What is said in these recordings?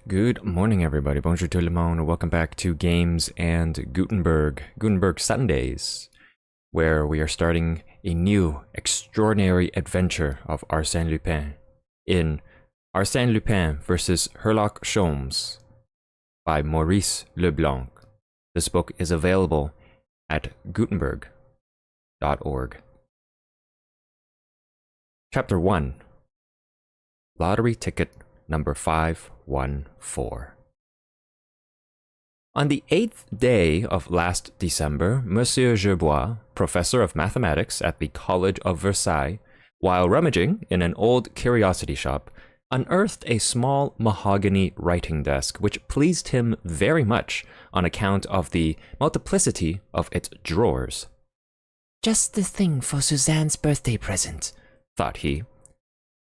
Good morning, everybody. Bonjour tout le monde. Welcome back to Games and Gutenberg Sundays, where we are starting a new extraordinary adventure of Arsène Lupin in Arsène Lupin versus Herlock Sholmes by Maurice Leblanc. This book is available at Gutenberg.org. Chapter 1. Lottery Ticket Number 514. On the 8th day of last December, Monsieur Gerbois, professor of mathematics at the College of Versailles, while rummaging in an old curiosity shop, unearthed a small mahogany writing desk which pleased him very much on account of the multiplicity of its drawers. "Just the thing for Suzanne's birthday present," thought he.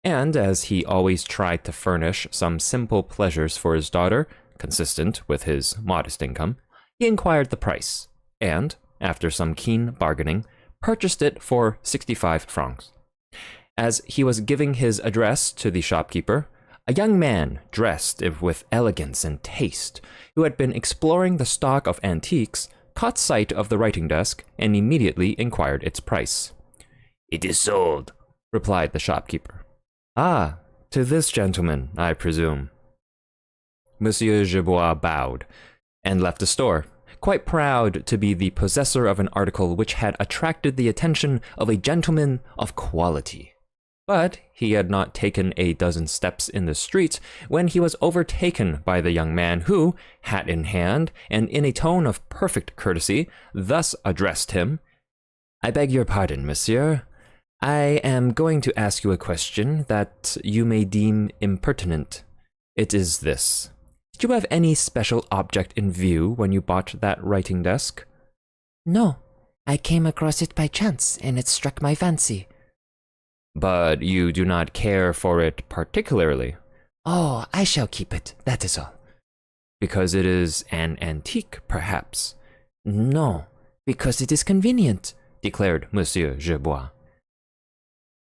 And as he always tried to furnish some simple pleasures for his daughter, consistent with his modest income, he inquired the price, and, after some keen bargaining, purchased it for 65 francs. As he was giving his address to the shopkeeper, a young man dressed with elegance and taste, who had been exploring the stock of antiques, caught sight of the writing desk and immediately inquired its price. "It is sold," replied the shopkeeper. "Ah, to this gentleman, I presume." Monsieur Gerbois bowed and left the store, quite proud to be the possessor of an article which had attracted the attention of a gentleman of quality. But he had not taken a dozen steps in the street when he was overtaken by the young man who, hat in hand, and in a tone of perfect courtesy, thus addressed him. "I beg your pardon, monsieur. I am going to ask you a question that you may deem impertinent. It is this. Did you have any special object in view when you bought that writing desk?" "No, I came across it by chance, and it struck my fancy." "But you do not care for it particularly?" "Oh, I shall keep it, that is all." "Because it is an antique, perhaps?" "No, because it is convenient," declared Monsieur Gerbois.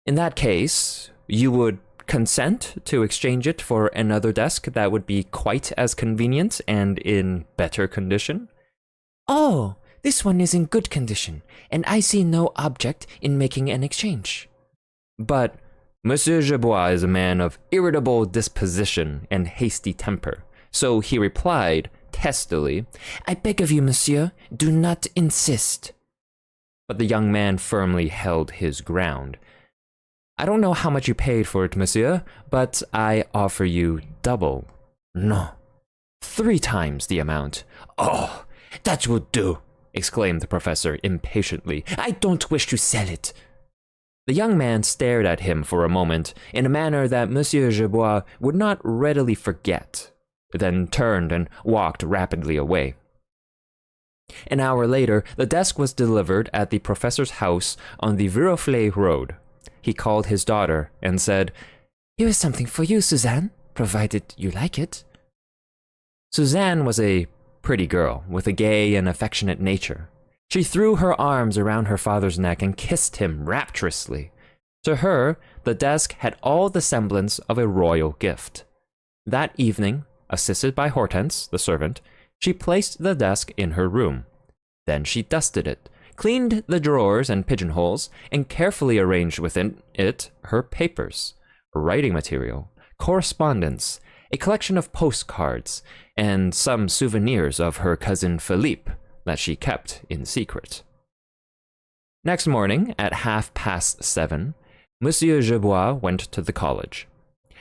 "In that case, you would consent to exchange it for another desk that would be quite as convenient and in better condition?" "Oh, this one is in good condition, and I see no object in making an exchange." But Monsieur Gerbois is a man of irritable disposition and hasty temper, so he replied testily, "I beg of you, monsieur, do not insist." But the young man firmly held his ground. "I don't know how much you paid for it, monsieur, but I offer you double. No, 3 times the amount." "Oh, that will do," exclaimed the professor impatiently. "I don't wish to sell it." The young man stared at him for a moment in a manner that Monsieur Gerbois would not readily forget, then turned and walked rapidly away. An hour later, the desk was delivered at the professor's house on the Viroflay road. He called his daughter and said, "Here is something for you, Suzanne, provided you like it." Suzanne was a pretty girl with a gay and affectionate nature. She threw her arms around her father's neck and kissed him rapturously. To her, the desk had all the semblance of a royal gift. That evening, assisted by Hortense, the servant, she placed the desk in her room. Then she dusted it, cleaned the drawers and pigeonholes, and carefully arranged within it her papers, writing material, correspondence, a collection of postcards, and some souvenirs of her cousin Philippe that she kept in secret. Next morning, at 7:30, Monsieur Gerbois went to the college.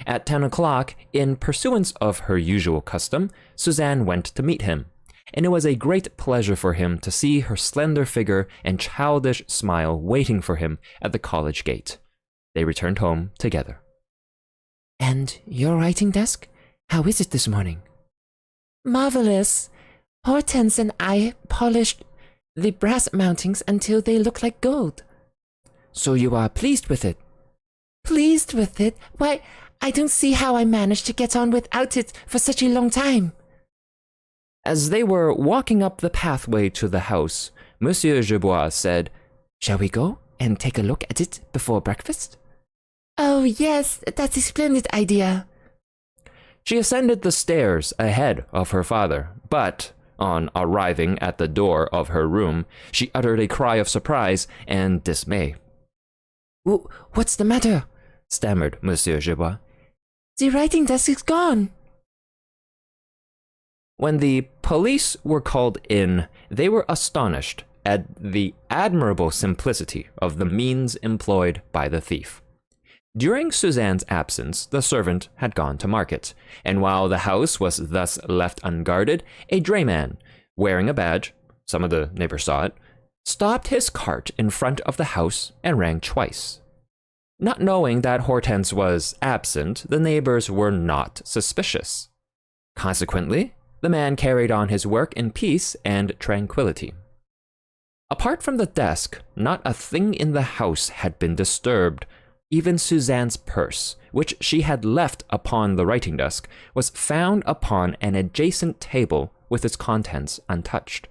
At 10 o'clock, in pursuance of her usual custom, Suzanne went to meet him, and it was a great pleasure for him to see her slender figure and childish smile waiting for him at the college gate. They returned home together. "And your writing desk? How is it this morning?" "Marvelous. Hortense and I polished the brass mountings until they look like gold." "So you are pleased with it?" "Pleased with it? Why, I don't see how I managed to get on without it for such a long time." As they were walking up the pathway to the house, Monsieur Gerbois said, "Shall we go and take a look at it before breakfast?" Oh, yes, that's a splendid idea. She ascended the stairs ahead of her father, but on arriving at the door of her room, she uttered a cry of surprise and dismay. What's the matter? Stammered Monsieur Gerbois. The writing desk is gone. When the police were called in, they were astonished at the admirable simplicity of the means employed by the thief. During Suzanne's absence, the servant had gone to market, and while the house was thus left unguarded, a drayman, wearing a badge, some of the neighbors saw it, stopped his cart in front of the house and rang twice. Not knowing that Hortense was absent, the neighbors were not suspicious. Consequently, the man carried on his work in peace and tranquility. Apart from the desk, not a thing in the house had been disturbed. Even Suzanne's purse, which she had left upon the writing desk, was found upon an adjacent table with its contents untouched.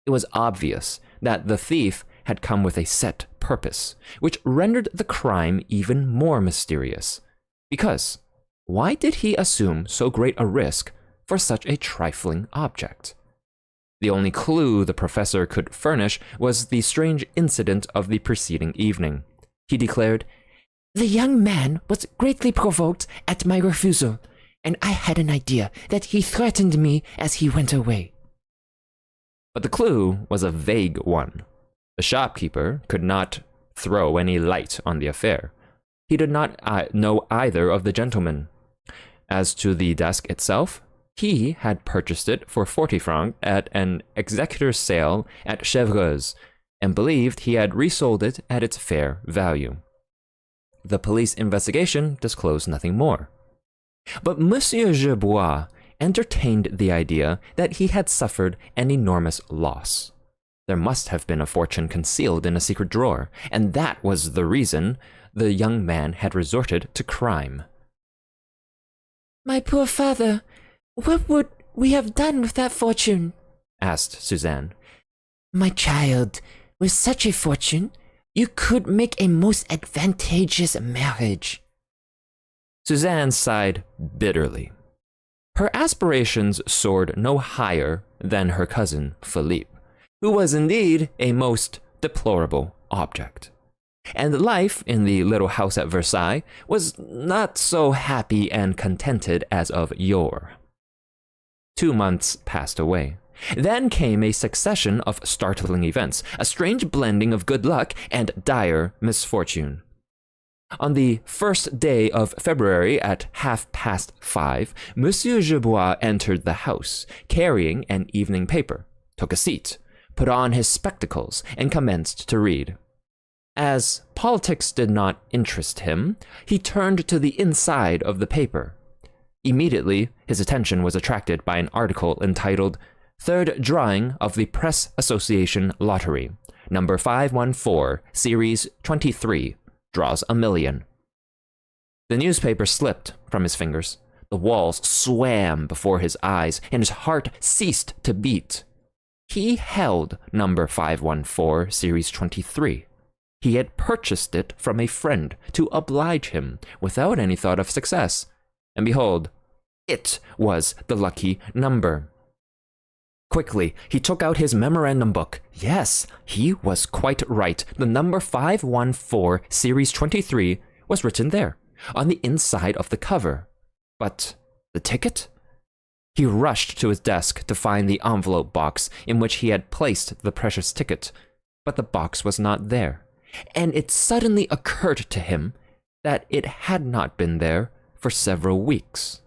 It was obvious that the thief had come with a set purpose, which rendered the crime even more mysterious. Because, why did he assume so great a risk for such a trifling object? The only clue the professor could furnish was the strange incident of the preceding evening. He declared, "The young man was greatly provoked at my refusal, and I had an idea that he threatened me as he went away." But the clue was a vague one. The shopkeeper could not throw any light on the affair. He did not know either of the gentlemen. As to the desk itself, he had purchased it for 40 francs at an executor's sale at Chevreuse, and believed he had resold it at its fair value. The police investigation disclosed nothing more. But Monsieur Gerbois entertained the idea that he had suffered an enormous loss. There must have been a fortune concealed in a secret drawer, and that was the reason the young man had resorted to crime. "My poor father, what would we have done with that fortune?" asked Suzanne. "My child, with such a fortune, you could make a most advantageous marriage." Suzanne sighed bitterly. Her aspirations soared no higher than her cousin Philippe, who was indeed a most deplorable object. And life in the little house at Versailles was not so happy and contented as of yore. 2 months passed away. Then came a succession of startling events, a strange blending of good luck and dire misfortune. On the first day of February at 5:30, Monsieur Gerbois entered the house, carrying an evening paper, took a seat, put on his spectacles, and commenced to read. As politics did not interest him, he turned to the inside of the paper. Immediately, his attention was attracted by an article entitled Third Drawing of the Press Association Lottery, number 514, series 23, draws $1 million. The newspaper slipped from his fingers. The walls swam before his eyes, and his heart ceased to beat. He held number 514, series 23. He had purchased it from a friend to oblige him, without any thought of success. And behold, it was the lucky number. Quickly, he took out his memorandum book. Yes, he was quite right. The number 514, series 23, was written there, on the inside of the cover. But the ticket? He rushed to his desk to find the envelope box in which he had placed the precious ticket, but the box was not there, and it suddenly occurred to him that it had not been there for several weeks.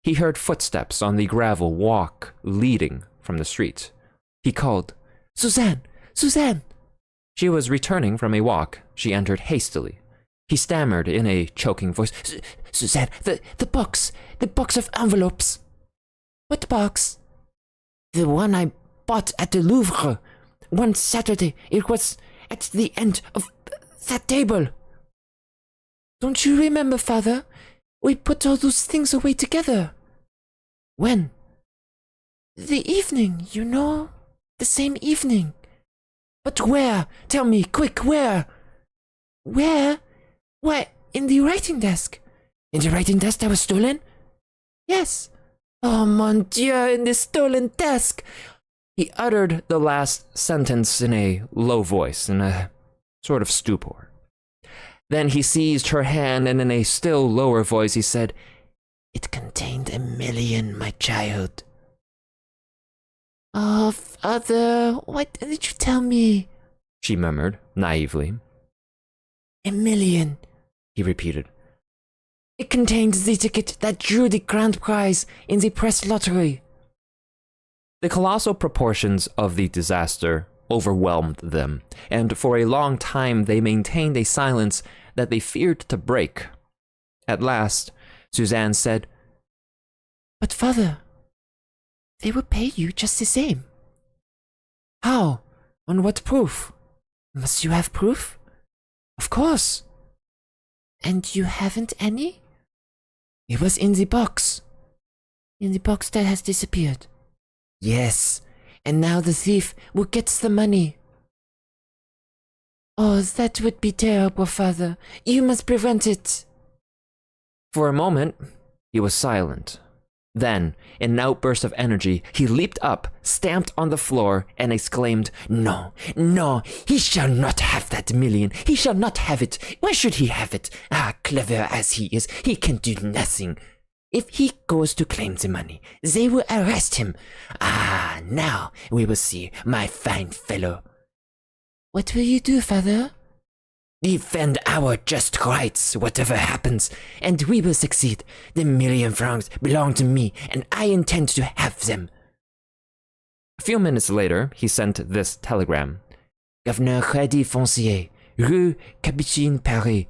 He heard footsteps on the gravel walk leading from the street. He called, "Suzanne! Suzanne!" She was returning from a walk. She entered hastily. He stammered in a choking voice, "Suzanne, the box of envelopes." "What box?" "The one I bought at the Louvre. One Saturday, it was at the end of that table." "Don't you remember, father? We put all those things away together." "When?" "The evening, you know. The same evening." "But where? Tell me, quick, where?" "Where? Why, in the writing desk." "In the writing desk that was stolen?" Yes. Oh, mon Dieu, in this stolen desk. He uttered the last sentence in a low voice, in a sort of stupor. Then he seized her hand, and in a still lower voice he said, It contained 1,000,000, my child. Oh, father, why didn't you tell me? She murmured, naively. 1,000,000, He repeated. It contained the ticket that drew the grand prize in the press lottery. The colossal proportions of the disaster overwhelmed them, and for a long time they maintained a silence that they feared to break. At last, Suzanne said, But father, they will pay you just the same. How? On what proof? Must you have proof? Of course. And you haven't any? It was in the box. In the box that has disappeared. Yes, and now the thief will get the money. Oh, that would be terrible, father. You must prevent it. For a moment, he was silent. Then, in an outburst of energy, he leaped up, stamped on the floor, and exclaimed, No, no, he shall not have that 1,000,000. He shall not have it. Why should he have it? Ah, clever as he is, he can do nothing. If he goes to claim the money, they will arrest him. Ah, now we will see, my fine fellow. What will you do, father? Defend our just rights, whatever happens, and we will succeed. The 1,000,000 francs belong to me, and I intend to have them. A few minutes later, he sent this telegram. Governor Crédit Foncier, Rue Capucine, Paris.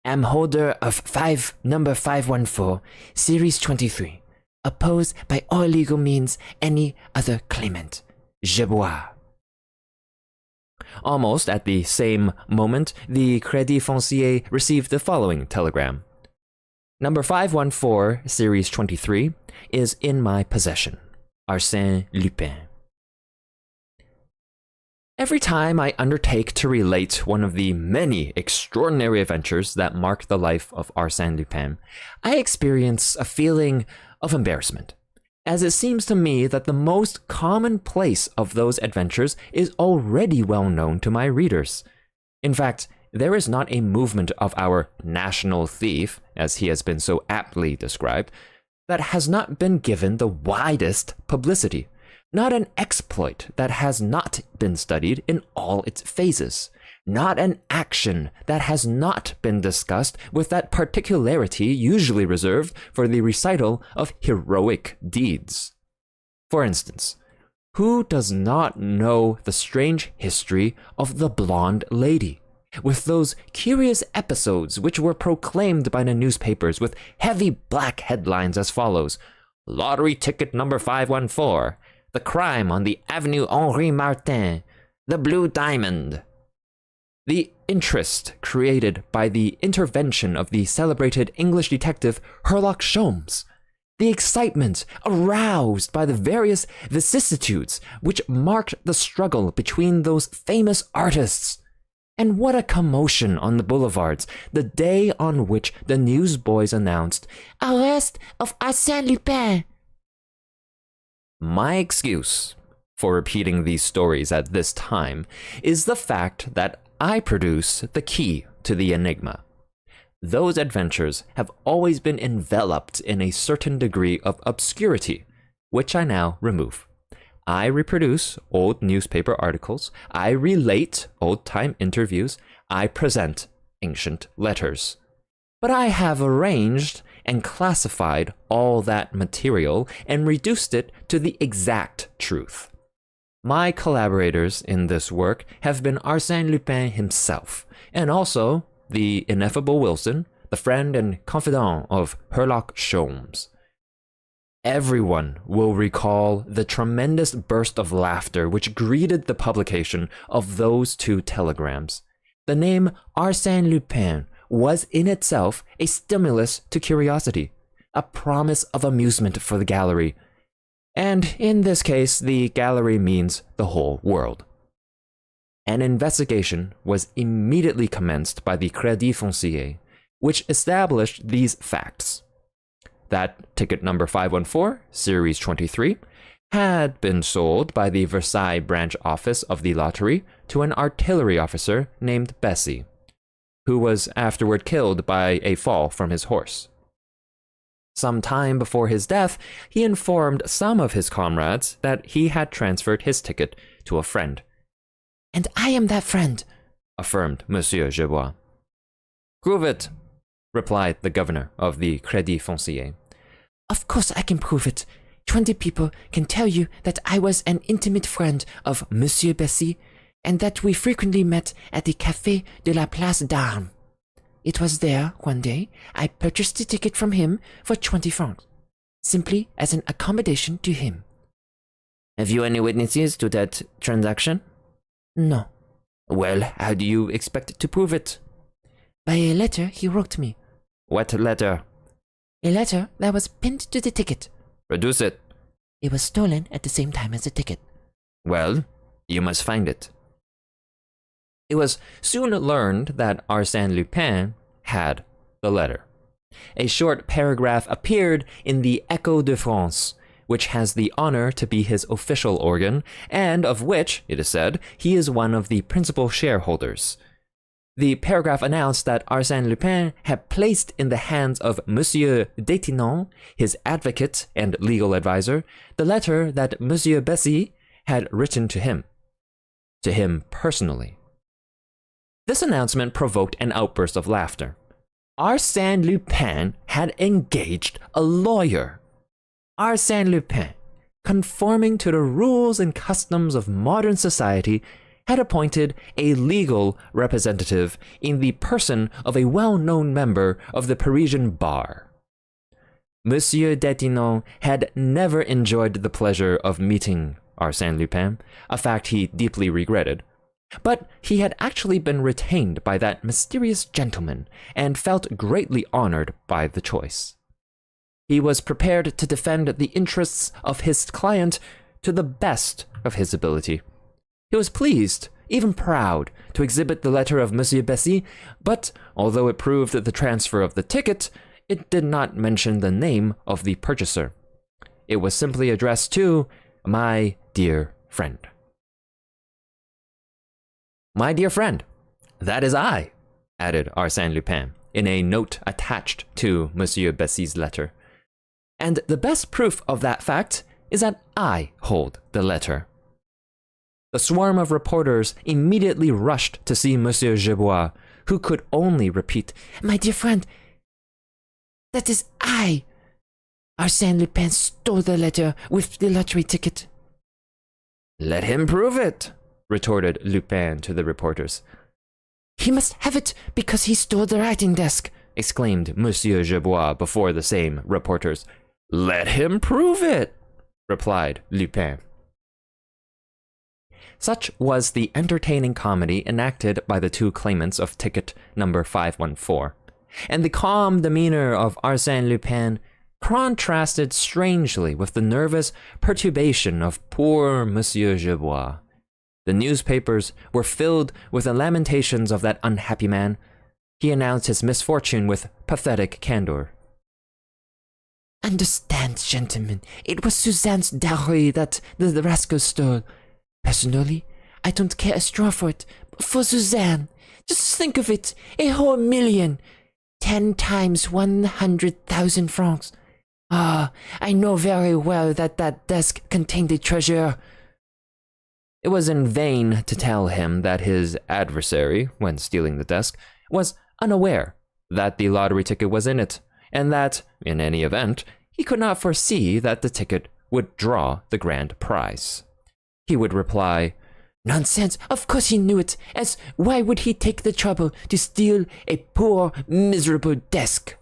Am holder of number 514, Series 23. Oppose by all legal means any other claimant. Je bois. Almost at the same moment, the Crédit Foncier received the following telegram. Number 514, Series 23, is in my possession. Arsène Lupin. Every time I undertake to relate one of the many extraordinary adventures that mark the life of Arsène Lupin, I experience a feeling of embarrassment, as it seems to me that the most commonplace of those adventures is already well known to my readers. In fact, there is not a movement of our national thief, as he has been so aptly described, that has not been given the widest publicity. Not an exploit that has not been studied in all its phases. Not an action that has not been discussed with that particularity usually reserved for the recital of heroic deeds. For instance, who does not know the strange history of the blonde lady, with those curious episodes which were proclaimed by the newspapers with heavy black headlines as follows: Lottery ticket number 514. The crime on the Avenue Henri Martin, the Blue Diamond. The interest created by the intervention of the celebrated English detective Herlock Sholmes. The excitement aroused by the various vicissitudes which marked the struggle between those famous artists. And what a commotion on the boulevards the day on which the newsboys announced, Arrest of Arsène Lupin. My excuse for repeating these stories at this time is the fact that I produce the key to the enigma. Those adventures have always been enveloped in a certain degree of obscurity, which I now remove. I reproduce old newspaper articles, I relate old-time interviews, I present ancient letters. But I have arranged and classified all that material and reduced it to the exact truth. My collaborators in this work have been Arsène Lupin himself, and also the ineffable Wilson, the friend and confidant of Herlock Sholmes. Everyone will recall the tremendous burst of laughter which greeted the publication of those two telegrams. The name Arsène Lupin was in itself a stimulus to curiosity, a promise of amusement for the gallery. And in this case, the gallery means the whole world. An investigation was immediately commenced by the Crédit Foncier, which established these facts. that ticket number 514, series 23, had been sold by the Versailles branch office of the lottery to an artillery officer named Bessy, who was afterward killed by a fall from his horse. Some time before his death, he informed some of his comrades that he had transferred his ticket to a friend. And I am that friend, affirmed Monsieur Gerbois. Prove it, replied the governor of the Crédit Foncier. Of course I can prove it. 20 people can tell you that I was an intimate friend of Monsieur Bessy, and that we frequently met at the Café de la Place d'Armes. It was there, one day, I purchased a ticket from him for 20 francs, simply as an accommodation to him. Have you any witnesses to that transaction? No. Well, how do you expect to prove it? By a letter he wrote me. What letter? A letter that was pinned to the ticket. Produce it. It was stolen at the same time as the ticket. Well, you must find it. It was soon learned that Arsène Lupin had the letter. A short paragraph appeared in the Echo de France, which has the honor to be his official organ, and of which, it is said, he is one of the principal shareholders. The paragraph announced that Arsène Lupin had placed in the hands of Monsieur Detinan, his advocate and legal advisor, the letter that Monsieur Bessy had written to him personally. This announcement provoked an outburst of laughter. Arsène Lupin had engaged a lawyer. Arsène Lupin, conforming to the rules and customs of modern society, had appointed a legal representative in the person of a well-known member of the Parisian bar. Monsieur Detinan had never enjoyed the pleasure of meeting Arsène Lupin, a fact he deeply regretted. But he had actually been retained by that mysterious gentleman and felt greatly honored by the choice. He was prepared to defend the interests of his client to the best of his ability. He was pleased, even proud, to exhibit the letter of Monsieur Bessy, but although it proved the transfer of the ticket, it did not mention the name of the purchaser. It was simply addressed to my dear friend. My dear friend, that is I, added Arsène Lupin, in a note attached to Monsieur Bessy's letter. And the best proof of that fact is that I hold the letter. The swarm of reporters immediately rushed to see Monsieur Gerbois, who could only repeat, My dear friend, that is I. Arsène Lupin stole the letter with the lottery ticket. Let him prove it, retorted Lupin to the reporters. He must have it because he stole the writing desk, exclaimed Monsieur Gerbois before the same reporters. Let him prove it, replied Lupin. Such was the entertaining comedy enacted by the two claimants of ticket number 514, and the calm demeanor of Arsène Lupin contrasted strangely with the nervous perturbation of poor Monsieur Gerbois. The newspapers were filled with the lamentations of that unhappy man. He announced his misfortune with pathetic candor. Understand, gentlemen, it was Suzanne's dowry that the rascal stole. Personally, I don't care a straw for it, but for Suzanne, just think of it, a whole million, 10 times 100,000 francs. Ah, I know very well that that desk contained a treasure. It was in vain to tell him that his adversary, when stealing the desk, was unaware that the lottery ticket was in it, and that, in any event, he could not foresee that the ticket would draw the grand prize. He would reply, Nonsense, of course he knew it, as why would he take the trouble to steal a poor, miserable desk?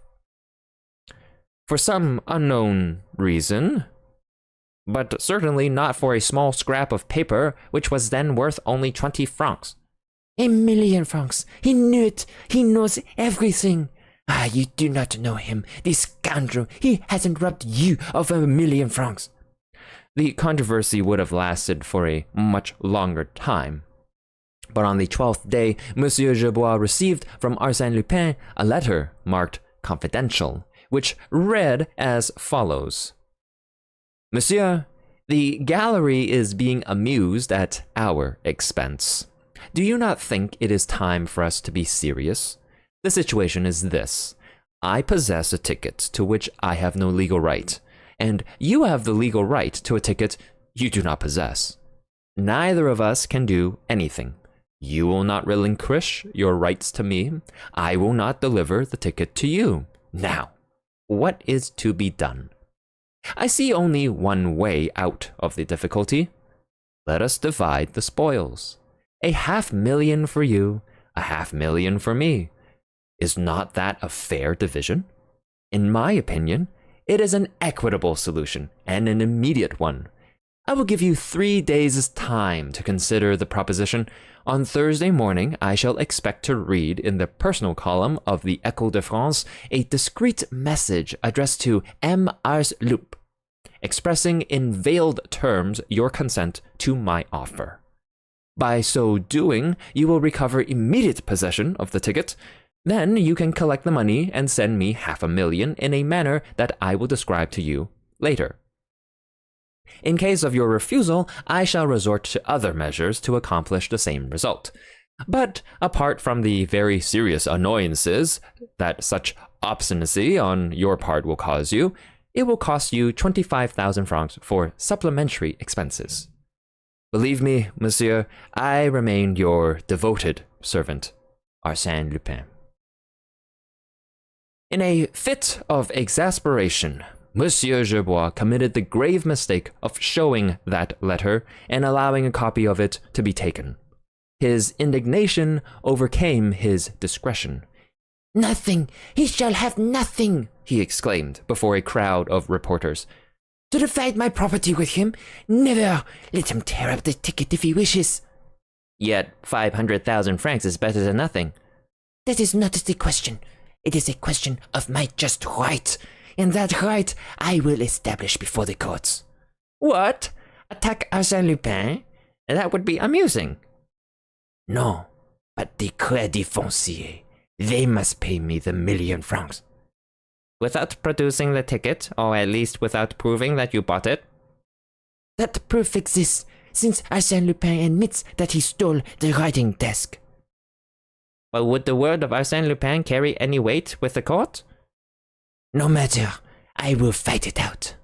For some unknown reason, but certainly not for a small scrap of paper which was then worth only 20 francs. 1,000,000 francs. He knew it. He knows everything. Ah, you do not know him, this scoundrel. He hasn't robbed you of 1,000,000 francs. The controversy would have lasted for a much longer time. But on the 12th day, Monsieur Gerbois received from Arsène Lupin a letter marked confidential, which read as follows. Monsieur, the gallery is being amused at our expense. Do you not think it is time for us to be serious? The situation is this. I possess a ticket to which I have no legal right, and you have the legal right to a ticket you do not possess. Neither of us can do anything. You will not relinquish your rights to me. I will not deliver the ticket to you. Now, what is to be done? I see only one way out of the difficulty. Let us divide the spoils. 500,000 for you, 500,000 for me. Is not that a fair division? In my opinion, it is an equitable solution and an immediate one. I will give you 3 days' time to consider the proposition. On Thursday morning, I shall expect to read in the personal column of the Écho de France a discreet message addressed to M. Arsène Lupin, expressing in veiled terms your consent to my offer. By so doing, you will recover immediate possession of the ticket. Then you can collect the money and send me 500,000 in a manner that I will describe to you later. In case of your refusal, I shall resort to other measures to accomplish the same result. But apart from the very serious annoyances that such obstinacy on your part will cause you, it will cost you 25,000 francs for supplementary expenses. Believe me, monsieur, I remain your devoted servant, Arsène Lupin. In a fit of exasperation, Monsieur Gerbois committed the grave mistake of showing that letter and allowing a copy of it to be taken. His indignation overcame his discretion. Nothing! He shall have nothing! He exclaimed before a crowd of reporters. To divide my property with him? Never! Let him tear up the ticket if he wishes. Yet 500,000 francs is better than nothing. That is not the question. It is a question of my just right. And that right I will establish before the courts. What? Attack Arsène Lupin? That would be amusing. No, but the Crédit Foncier. They must pay me the 1,000,000 francs. Without producing the ticket, or at least without proving that you bought it? That proof exists, since Arsène Lupin admits that he stole the writing desk. But would the word of Arsène Lupin carry any weight with the court? No matter, I will fight it out.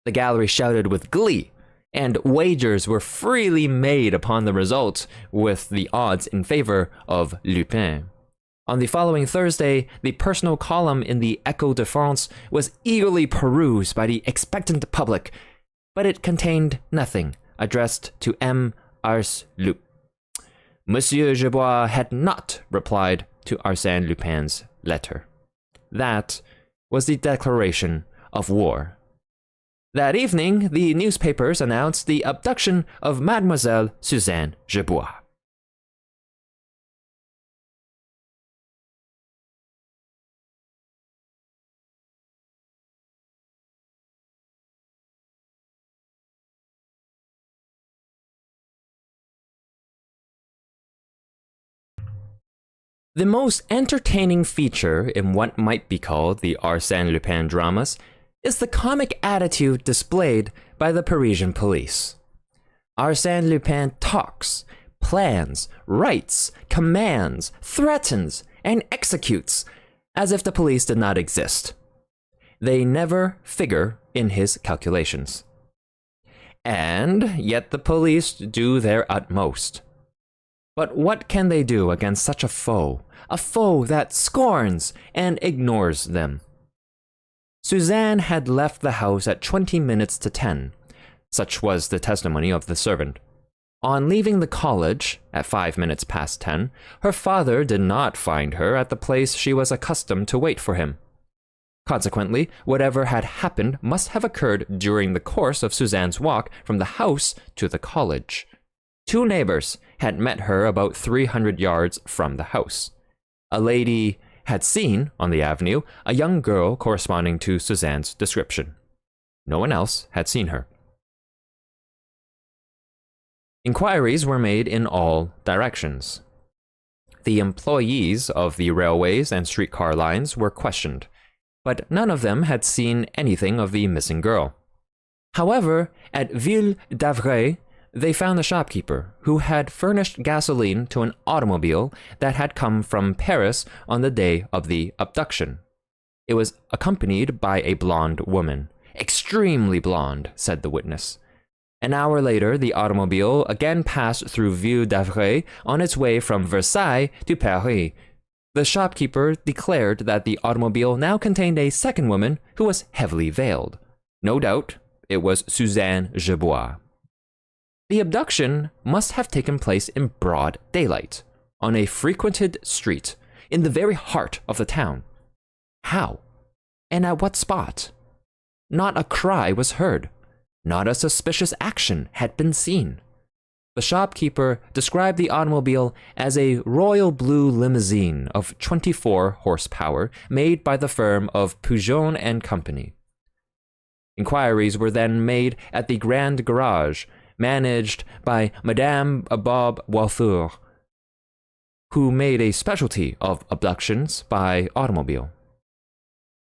The gallery shouted with glee, and wagers were freely made upon the result, with the odds in favor of Lupin. On the following Thursday, the personal column in the Écho de France was eagerly perused by the expectant public, but it contained nothing addressed to M. Arsène Lupin. Monsieur Gerbois had not replied to Arsène Lupin's letter. That was the declaration of war. That evening, the newspapers announced the abduction of Mademoiselle Suzanne Gerbois. The most entertaining feature in what might be called the Arsène Lupin dramas is the comic attitude displayed by the Parisian police. Arsène Lupin talks, plans, writes, commands, threatens, and executes as if the police did not exist. They never figure in his calculations. And yet the police do their utmost. But what can they do against such a foe that scorns and ignores them? Suzanne had left the house at 20 minutes to 10. Such was the testimony of the servant. On leaving the college, at 5 minutes past 10, her father did not find her at the place she was accustomed to wait for him. Consequently, whatever had happened must have occurred during the course of Suzanne's walk from the house to the college. 2 neighbors had met her about 300 yards from the house. A lady had seen, on the avenue, a young girl corresponding to Suzanne's description. No one else had seen her. Inquiries were made in all directions. The employees of the railways and streetcar lines were questioned, but none of them had seen anything of the missing girl. However, at Ville d'Avray, they found the shopkeeper, who had furnished gasoline to an automobile that had come from Paris on the day of the abduction. It was accompanied by a blonde woman. Extremely blonde, said the witness. An hour later, the automobile again passed through Ville d'Avray on its way from Versailles to Paris. The shopkeeper declared that the automobile now contained a second woman who was heavily veiled. No doubt, it was Suzanne Gerbois. The abduction must have taken place in broad daylight, on a frequented street, in the very heart of the town. How? And at what spot? Not a cry was heard. Not a suspicious action had been seen. The shopkeeper described the automobile as a royal blue limousine of 24 horsepower made by the firm of Peugeot and Company. Inquiries were then made at the Grand Garage, managed by Madame Bob Walthour, who made a specialty of abductions by automobile.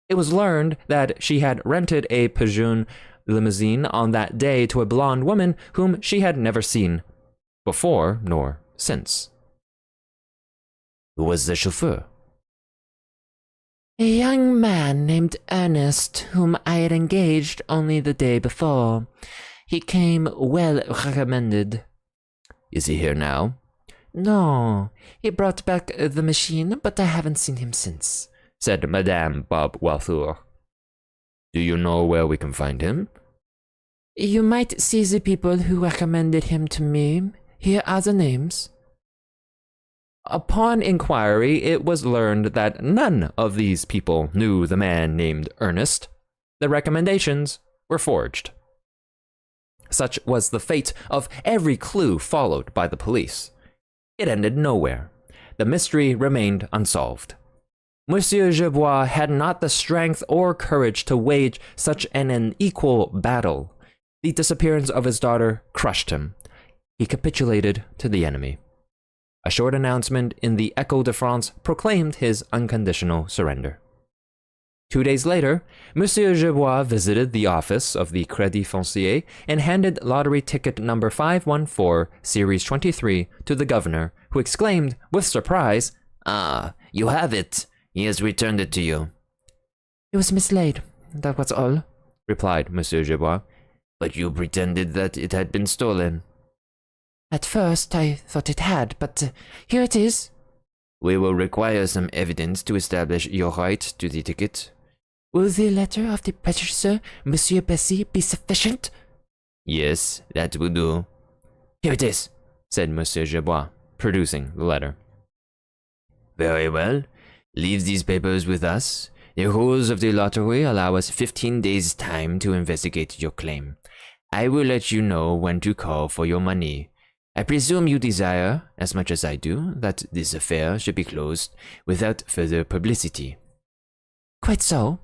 It was learned that she had rented a Peugeot limousine on that day to a blonde woman whom she had never seen before nor since. Who was the chauffeur? A young man named Ernest, whom I had engaged only the day before. He came well recommended. Is he here now? No, he brought back the machine, but I haven't seen him since, said Madame Bob Walthour. Do you know where we can find him? You might see the people who recommended him to me. Here are the names. Upon inquiry, it was learned that none of these people knew the man named Ernest. The recommendations were forged. Such was the fate of every clue followed by the police. It ended nowhere. The mystery remained unsolved. Monsieur Gerbois had not the strength or courage to wage such an unequal battle. The disappearance of his daughter crushed him. He capitulated to the enemy. A short announcement in the Echo de France proclaimed his unconditional surrender. 2 days later, Monsieur Gerbois visited the office of the Crédit Foncier and handed lottery ticket number 514, series 23, to the governor, who exclaimed with surprise, "Ah, you have it. He has returned it to you." It was mislaid, that was all, replied Monsieur Gerbois. But you pretended that it had been stolen. At first I thought it had, but here it is. We will require some evidence to establish your right to the ticket. Will the letter of the purchaser, Monsieur Bessy, be sufficient? Yes, that will do. Here it is, said Monsieur Gerbois, producing the letter. Very well. Leave these papers with us. The rules of the lottery allow us 15 days' time to investigate your claim. I will let you know when to call for your money. I presume you desire, as much as I do, that this affair should be closed without further publicity. Quite so.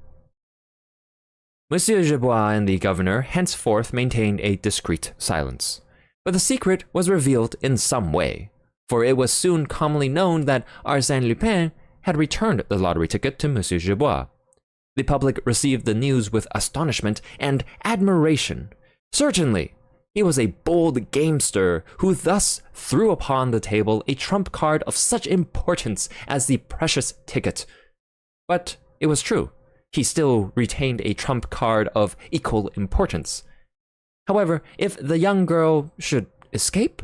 Monsieur Gerbois and the governor henceforth maintained a discreet silence. But the secret was revealed in some way, for it was soon commonly known that Arsène Lupin had returned the lottery ticket to Monsieur Gerbois. The public received the news with astonishment and admiration. Certainly, he was a bold gamester who thus threw upon the table a trump card of such importance as the precious ticket. But it was true. He still retained a trump card of equal importance. However, if the young girl should escape,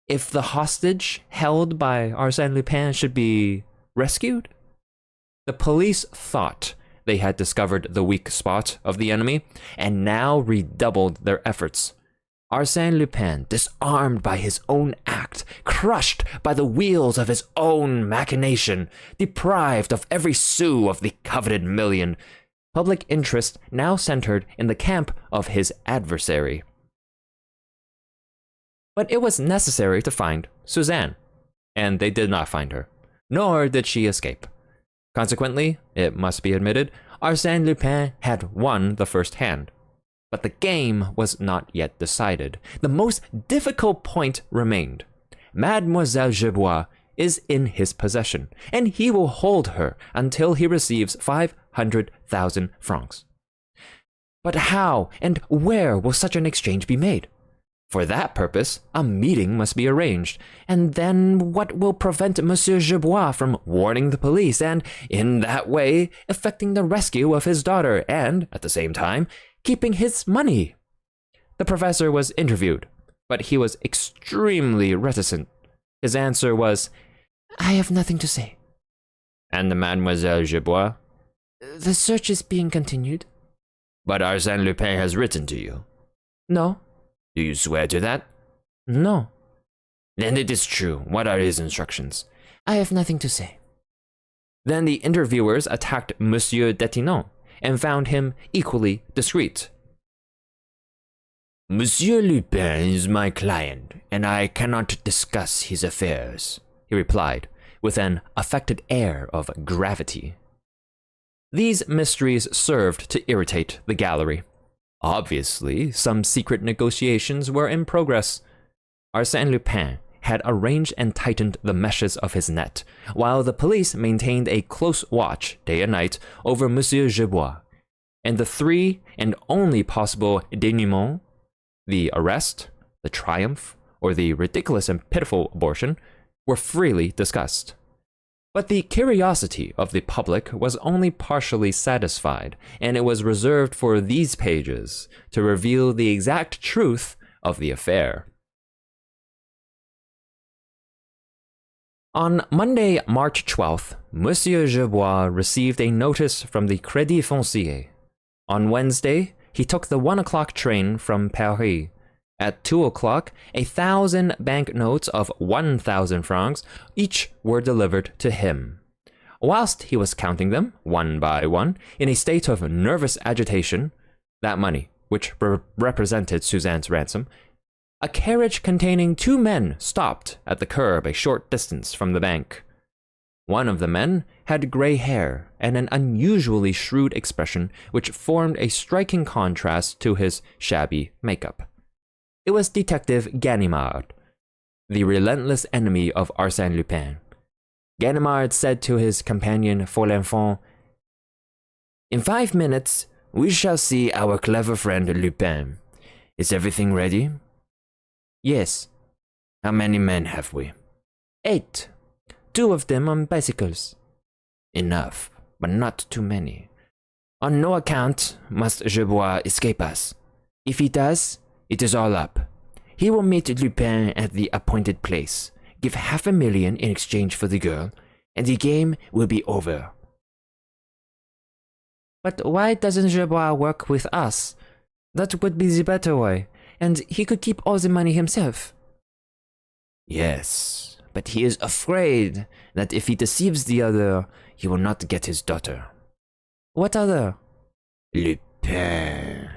if the hostage held by Arsène Lupin should be rescued, the police thought they had discovered the weak spot of the enemy and now redoubled their efforts. Arsène Lupin, disarmed by his own act, crushed by the wheels of his own machination, deprived of every sou of the coveted million, public interest now centered in the camp of his adversary. But it was necessary to find Suzanne, and they did not find her, nor did she escape. Consequently, it must be admitted, Arsène Lupin had won the first hand. But the game was not yet decided. The most difficult point remained. Mademoiselle Gerbois is in his possession, and he will hold her until he receives 500,000 francs. But how and where will such an exchange be made? For that purpose, a meeting must be arranged, and then what will prevent Monsieur Gerbois from warning the police and, in that way, effecting the rescue of his daughter and, at the same time, keeping his money? The professor was interviewed, but he was extremely reticent. His answer was, I have nothing to say. And Mademoiselle Gerbois? The search is being continued. But Arsène Lupin has written to you. No. Do you swear to that? No. Then it is true. What are his instructions? I have nothing to say. Then the interviewers attacked Monsieur Detinon and found him equally discreet. Monsieur Lupin is my client, and I cannot discuss his affairs, he replied, with an affected air of gravity. These mysteries served to irritate the gallery. Obviously, some secret negotiations were in progress. Arsène Lupin had arranged and tightened the meshes of his net, while the police maintained a close watch, day and night, over Monsieur Gerbois. And the three and only possible denouement, the arrest, the triumph, or the ridiculous and pitiful abortion, were freely discussed. But the curiosity of the public was only partially satisfied, and it was reserved for these pages to reveal the exact truth of the affair. On Monday, March 12th, Monsieur Gerbois received a notice from the Crédit Foncier. On Wednesday, he took the 1 o'clock train from Paris. At 2 o'clock, 1,000 banknotes of 1,000 francs each were delivered to him. Whilst he was counting them, one by one, in a state of nervous agitation, that money, which represented Suzanne's ransom, a carriage containing 2 men stopped at the curb a short distance from the bank. One of the men had gray hair and an unusually shrewd expression which formed a striking contrast to his shabby makeup. It was Detective Ganimard, the relentless enemy of Arsène Lupin. Ganimard said to his companion Folenfant, "In 5 minutes, we shall see our clever friend Lupin. Is everything ready?" Yes. How many men have we? 8. 2 of them on bicycles. Enough, but not too many. On no account must Gerbois escape us. If he does, it is all up. He will meet Lupin at the appointed place, give 500,000 in exchange for the girl, and the game will be over. But why doesn't Gerbois work with us? That would be the better way, and he could keep all the money himself. Yes, but he is afraid that if he deceives the other, he will not get his daughter. What other? Lupin.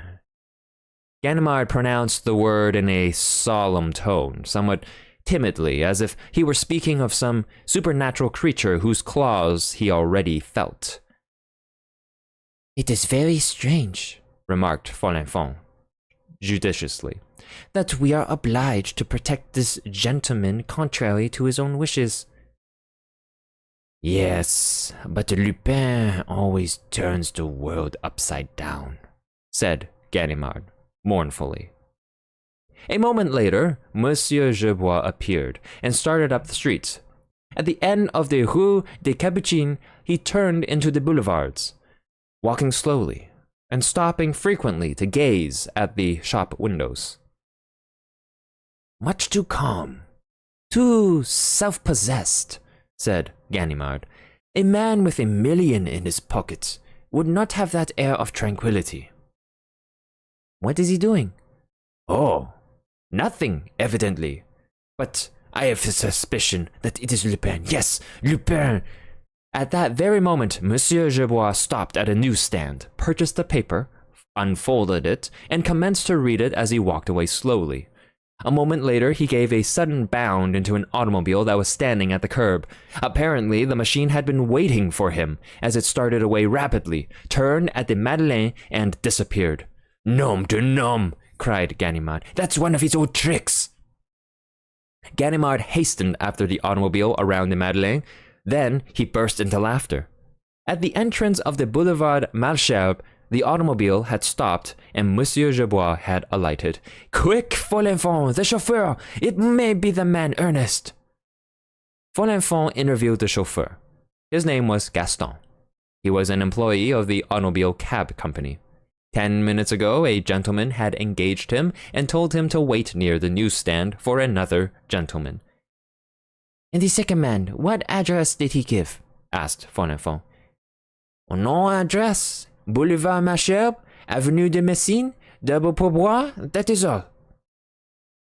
Ganimard pronounced the word in a solemn tone, somewhat timidly, as if he were speaking of some supernatural creature whose claws he already felt. It is very strange, remarked Folenfant judiciously, that we are obliged to protect this gentleman contrary to his own wishes. Yes, but Lupin always turns the world upside down, said Ganimard mournfully. A moment later, Monsieur Gerbois appeared and started up the street. At the end of the Rue des Capucines, he turned into the boulevards, walking slowly and stopping frequently to gaze at the shop windows. Much too calm, too self-possessed, said Ganimard. A man with 1,000,000 in his pocket would not have that air of tranquility. What is he doing? Oh, nothing, evidently. But I have a suspicion that it is Lupin. Yes, Lupin! At that very moment, Monsieur Gerbois stopped at a newsstand, purchased a paper, unfolded it, and commenced to read it as he walked away slowly. A moment later, he gave a sudden bound into an automobile that was standing at the curb. Apparently, the machine had been waiting for him as it started away rapidly, turned at the Madeleine, and disappeared. Nom de nom! Cried Ganimard. That's one of his old tricks! Ganimard hastened after the automobile around the Madeleine. Then he burst into laughter. At the entrance of the Boulevard Malesherbes, the automobile had stopped and Monsieur Gerbois had alighted. "Quick, Folenfant, the chauffeur! It may be the man Ernest!" Folenfant interviewed the chauffeur. His name was Gaston. He was an employee of the automobile cab company. 10 minutes ago, a gentleman had engaged him and told him to wait near the newsstand for another gentleman. And the second man, what address did he give? Asked Folenfant. No address. Boulevard Malesherbes, Avenue de Messine, double pourboire, that is all.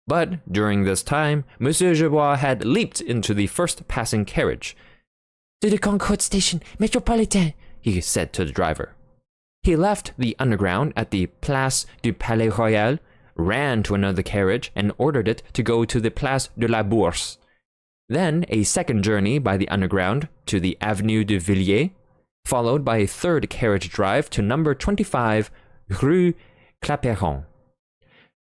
But during this time, Monsieur Gerbois had leaped into the first passing carriage. To the Concorde station, Metropolitain, he said to the driver. He left the underground at the Place du Palais Royal, ran to another carriage, and ordered it to go to the Place de la Bourse. Then a second journey by the underground to the Avenue de Villiers, followed by a third carriage drive to number 25 Rue Clapeyron.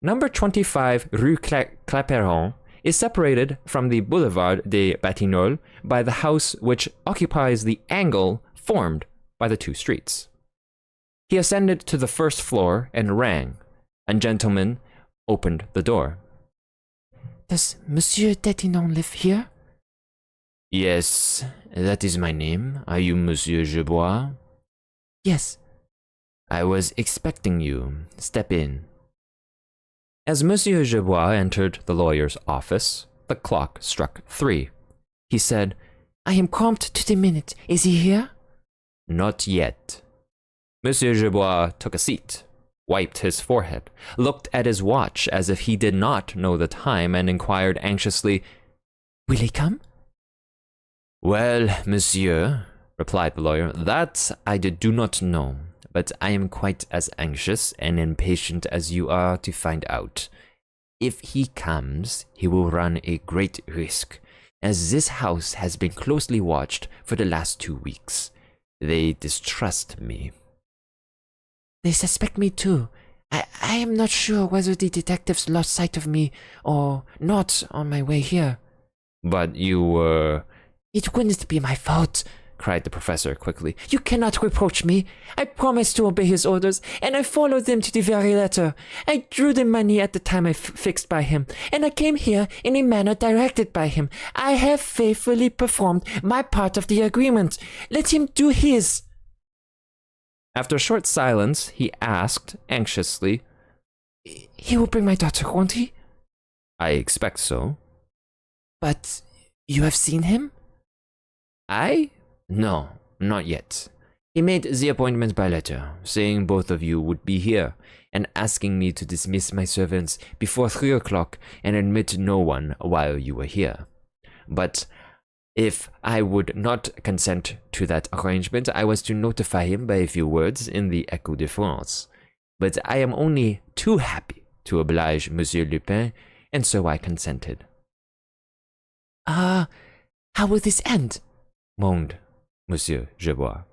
Number 25 Rue Clapeyron is separated from the Boulevard des Batignolles by the house which occupies the angle formed by the two streets. He ascended to the first floor and rang. A gentleman opened the door. Does Monsieur Detinon live here? Yes, that is my name. Are you Monsieur Gerbois? Yes. I was expecting you. Step in. As Monsieur Gerbois entered the lawyer's office, the clock struck 3. He said, I am prompt to the minute. Is he here? Not yet. Monsieur Gerbois took a seat, wiped his forehead, looked at his watch as if he did not know the time, and inquired anxiously, Will he come? Well, monsieur, replied the lawyer, that I do not know, but I am quite as anxious and impatient as you are to find out. If he comes, he will run a great risk, as this house has been closely watched for the last 2 weeks. They distrust me. They suspect me too. I am not sure whether the detectives lost sight of me or not on my way here. But you were... It wouldn't be my fault, cried the professor quickly. You cannot reproach me. I promised to obey his orders, and I followed them to the very letter. I drew the money at the time I fixed by him, and I came here in a manner directed by him. I have faithfully performed my part of the agreement. Let him do his. After a short silence, he asked anxiously, He will bring my daughter, won't he? I expect so. But you have seen him? I? No, not yet. He made the appointment by letter, saying both of you would be here, and asking me to dismiss my servants before 3 o'clock and admit no one while you were here. But if I would not consent to that arrangement, I was to notify him by a few words in the Echo de France. But I am only too happy to oblige Monsieur Lupin, and so I consented. How will this end? Moaned Monsieur Gerbois.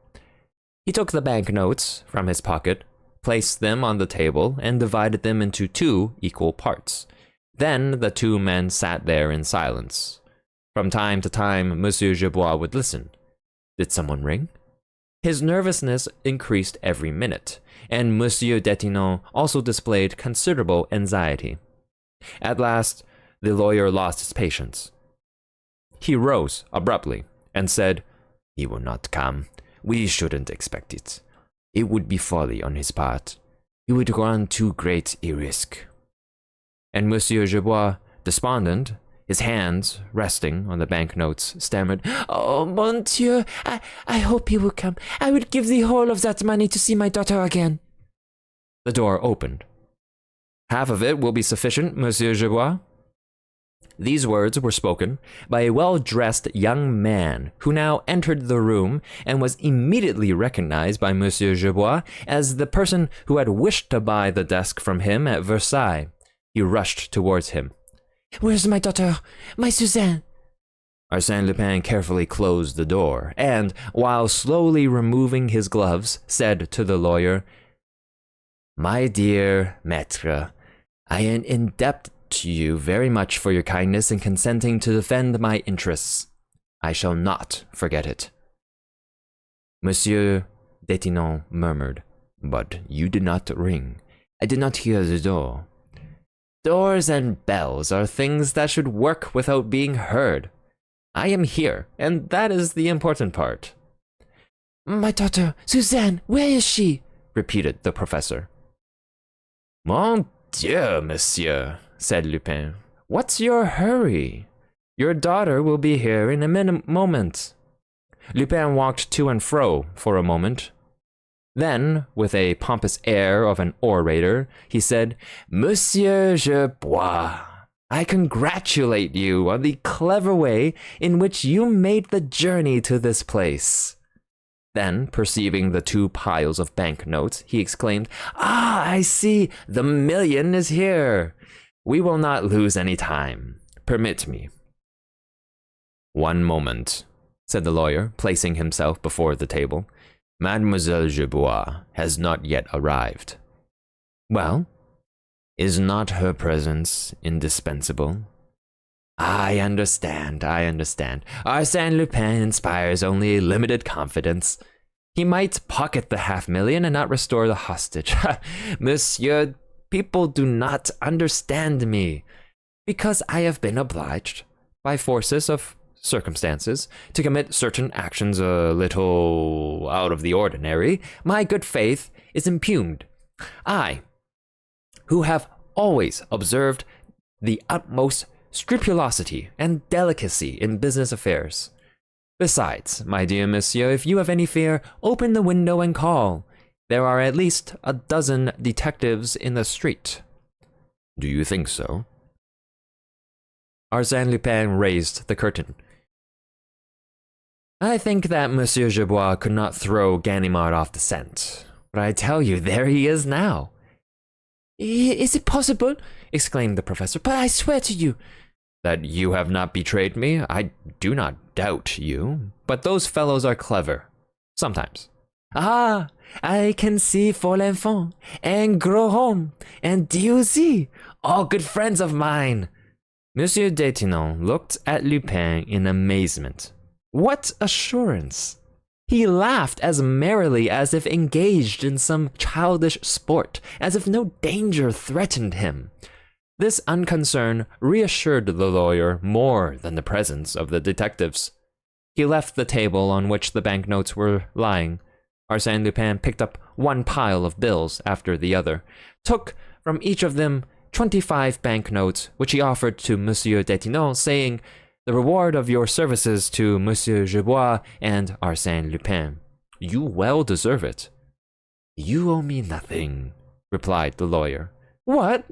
He took the banknotes from his pocket, placed them on the table, and divided them into 2 equal parts. Then the 2 men sat there in silence. From time to time, Monsieur Gerbois would listen. Did someone ring? His nervousness increased every minute, and Monsieur Detinon also displayed considerable anxiety. At last, the lawyer lost his patience. He rose abruptly and said, He will not come. We shouldn't expect it. It would be folly on his part. He would run too great a risk. And Monsieur Gerbois, despondent, his hands resting on the banknotes, stammered, Oh, monsieur, I hope he will come. I would give the whole of that money to see my daughter again. The door opened. Half of it will be sufficient, Monsieur Gerbois. These words were spoken by a well-dressed young man who now entered the room and was immediately recognized by Monsieur Gerbois as the person who had wished to buy the desk from him at Versailles. He rushed towards him. Where's my daughter? My Suzanne? Arsène Lupin carefully closed the door and, while slowly removing his gloves, said to the lawyer, My dear maître, I am indebted to you very much for your kindness in consenting to defend my interests. I shall not forget it." Monsieur Detinon murmured, "But you did not ring. I did not hear the door." "Doors and bells are things that should work without being heard. I am here, and that is the important part." "My daughter, Suzanne, where is she?" repeated the professor. "Mon Dieu, monsieur," said Lupin. "What's your hurry? Your daughter will be here in a moment." Lupin walked to and fro for a moment. Then, with a pompous air of an orator, he said, "Monsieur Gerbois, I congratulate you on the clever way in which you made the journey to this place." Then, perceiving the 2 piles of banknotes, he exclaimed, "Ah, I see, the million is here. We will not lose any time. Permit me." "One moment," said the lawyer, placing himself before the table. "Mademoiselle Gerbois has not yet arrived." "Well?" "Is not her presence indispensable?" I understand. Arsène Lupin inspires only limited confidence. He might pocket the 500,000 and not restore the hostage. Monsieur, people do not understand me. Because I have been obliged, by forces of circumstances, to commit certain actions a little out of the ordinary, my good faith is impugned. I, who have always observed the utmost scrupulosity and delicacy in business affairs. Besides, my dear monsieur, if you have any fear, open the window and call. There are at least a dozen detectives in the street." "Do you think so?" Arsène Lupin raised the curtain. "I think that Monsieur Gerbois could not throw Ganimard off the scent. But I tell you, there he is now." "Is it possible?" exclaimed the professor. "But I swear to you—" "That you have not betrayed me? I do not doubt you. But those fellows are clever. Sometimes." "Ah, I can see Folenfant, and Gros and Dieuzy, all good friends of mine." Monsieur Detinon looked at Lupin in amazement. What assurance! He laughed as merrily as if engaged in some childish sport, as if no danger threatened him. This unconcern reassured the lawyer more than the presence of the detectives. He left the table on which the banknotes were lying. Arsène Lupin picked up 1 pile of bills after the other, took from each of them 25 banknotes, which he offered to Monsieur Detinon, saying, "The reward of your services to Monsieur Gerbois and Arsène Lupin. You well deserve it." "You owe me nothing," replied the lawyer. "What?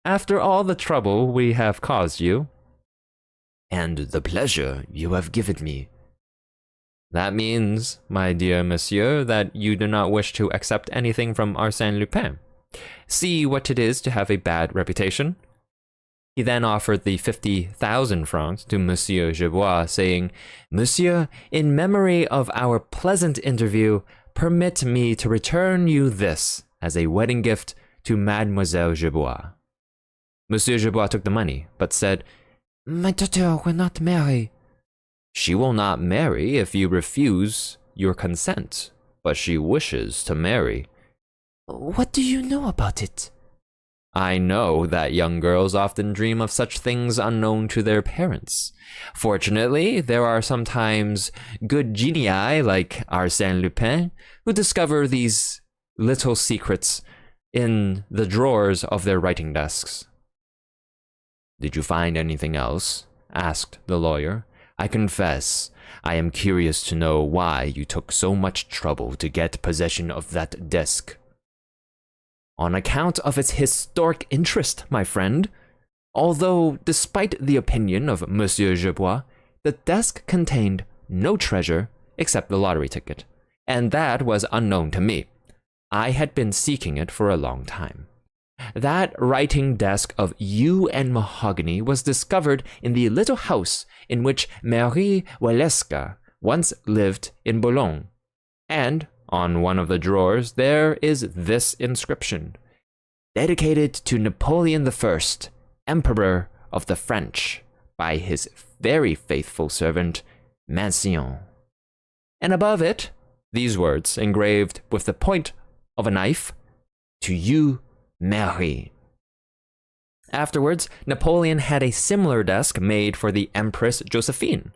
After all the trouble we have caused you?" "And the pleasure you have given me." "That means, my dear monsieur, that you do not wish to accept anything from Arsène Lupin. See what it is to have a bad reputation." He then offered the 50,000 francs to Monsieur Gerbois, saying, "Monsieur, in memory of our pleasant interview, permit me to return you this as a wedding gift to Mademoiselle Gerbois." Monsieur Gerbois took the money, but said, "My daughter will not marry." "She will not marry if you refuse your consent, but she wishes to marry." "What do you know about it?" "I know that young girls often dream of such things unknown to their parents. Fortunately, there are sometimes good genii like Arsène Lupin who discover these little secrets in the drawers of their writing desks." "Did you find anything else?" asked the lawyer. "I confess, I am curious to know why you took so much trouble to get possession of that desk." "On account of its historic interest, my friend. Although, despite the opinion of Monsieur Gerbois, the desk contained no treasure except the lottery ticket, and that was unknown to me. I had been seeking it for a long time. That writing desk of yew and mahogany was discovered in the little house in which Marie Walewska once lived in Boulogne, and on one of the drawers there is this inscription: 'Dedicated to Napoleon I, Emperor of the French, by his very faithful servant, Mancillon. And above it, these words engraved with the point of a knife, to you, Marie. Afterwards, Napoleon had a similar desk made for the Empress Josephine,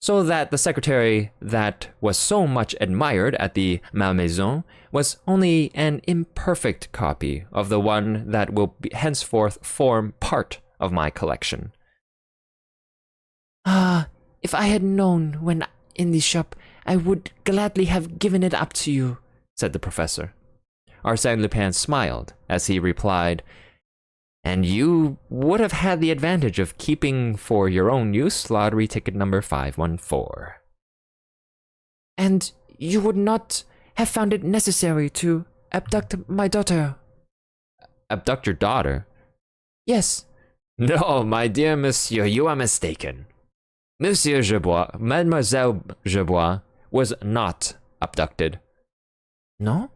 so that the secretary that was so much admired at the Malmaison was only an imperfect copy of the one that will henceforth form part of my collection. Ah, if I had known when in the shop, I would gladly have given it up to you, said the professor. Arsène Lupin smiled as he replied, and you would have had the advantage of keeping for your own use lottery ticket number 514. And you would not have found it necessary to abduct my daughter. Abduct your daughter? Yes. No, my dear monsieur, you are mistaken. Monsieur Gerbois, Mademoiselle Gerbois, was not abducted. No?